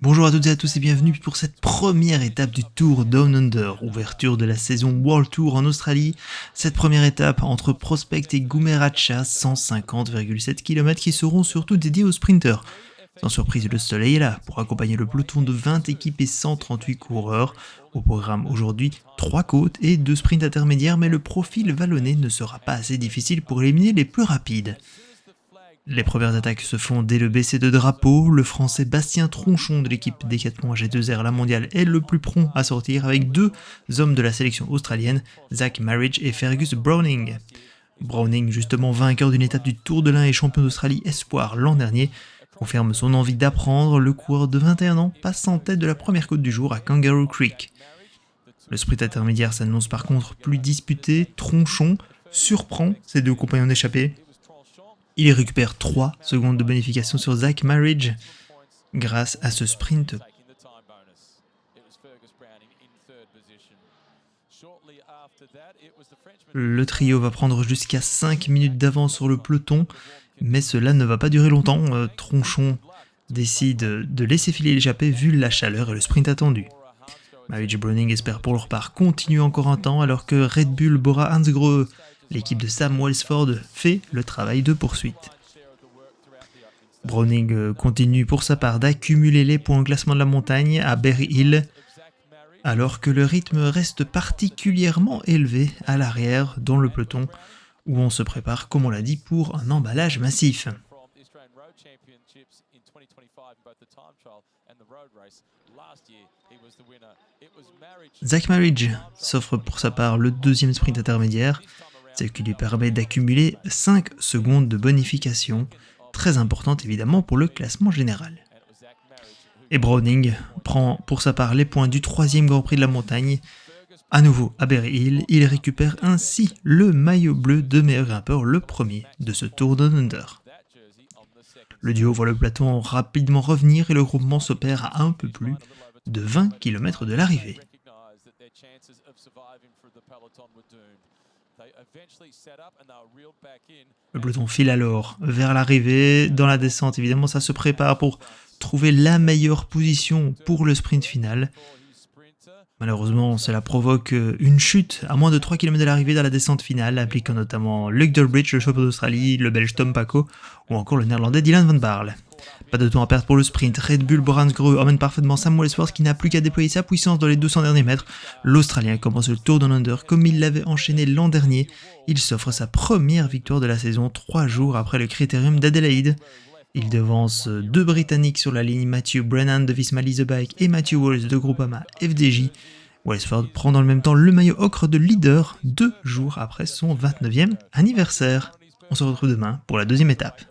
Bonjour à toutes et à tous et bienvenue pour cette première étape du Tour Down Under, ouverture de la saison World Tour en Australie. Cette première étape entre Prospect et Gumeracha, 150,7 km qui seront surtout dédiés aux sprinters. Sans surprise, le soleil est là pour accompagner le peloton de 20 équipes et 138 coureurs. Au programme aujourd'hui, 3 côtes et 2 sprints intermédiaires, mais le profil vallonné ne sera pas assez difficile pour éliminer les plus rapides. Les premières attaques se font dès le baisser de drapeau. Le français Bastien Tronchon de l'équipe Decathlon G2R La Mondiale est le plus prompt à sortir avec deux hommes de la sélection australienne, Zach Marridge et Fergus Browning. Browning, justement vainqueur d'une étape du Tour de l'Ain et champion d'Australie espoir l'an dernier, confirme son envie d'apprendre. Le coureur de 21 ans passe en tête de la première côte du jour à Kangaroo Creek. Le sprint intermédiaire s'annonce par contre plus disputé. Tronchon surprend ses deux compagnons d'échappée. Il récupère 3 secondes de bonification sur Zach Marridge grâce à ce sprint. Le trio va prendre jusqu'à 5 minutes d'avance sur le peloton, mais cela ne va pas durer longtemps. Tronchon décide de laisser filer l'échappée vu la chaleur et le sprint attendu. Marridge et Browning espèrent pour leur part continuer encore un temps alors que Red Bull Bora Hansgrohe, l'équipe de Sam Welsford, fait le travail de poursuite. Browning continue pour sa part d'accumuler les points au classement de la montagne à Berry Hill, alors que le rythme reste particulièrement élevé à l'arrière dans le peloton, où on se prépare, comme on l'a dit, pour un emballage massif. Zach Marridge s'offre pour sa part le deuxième sprint intermédiaire, ce qui lui permet d'accumuler 5 secondes de bonification, très importante évidemment pour le classement général. Et Browning prend pour sa part les points du troisième Grand Prix de la montagne. À nouveau à Berry Hill, il récupère ainsi le maillot bleu de meilleur grimpeur, le premier de ce Tour Down Under. Le duo voit le peloton rapidement revenir et le groupement s'opère à un peu plus de 20 km de l'arrivée. Le peloton file alors vers l'arrivée. Dans la descente, évidemment, ça se prépare pour trouver la meilleure position pour le sprint final. Malheureusement, cela provoque une chute à moins de 3 km de l'arrivée dans la descente finale, impliquant notamment Luke Durbridge, le champion d'Australie, le belge Tom Paco ou encore le néerlandais Dylan van Baarle. Pas de temps à perdre pour le sprint. Red Bull Bora Hansgrohe emmène parfaitement Sam Welsford qui n'a plus qu'à déployer sa puissance dans les 200 derniers mètres. L'Australien commence le Tour Down Under comme il l'avait enchaîné l'an dernier. Il s'offre sa première victoire de la saison 3 jours après le Critérium d'Adélaïde. Il devance deux Britanniques sur la ligne, Matthew Brennan de Visma Lease Bike et Matthew Walsh de Groupama FDJ. Welsford prend dans le même temps le maillot ocre de leader 2 jours après son 29e anniversaire. On se retrouve demain pour la deuxième étape.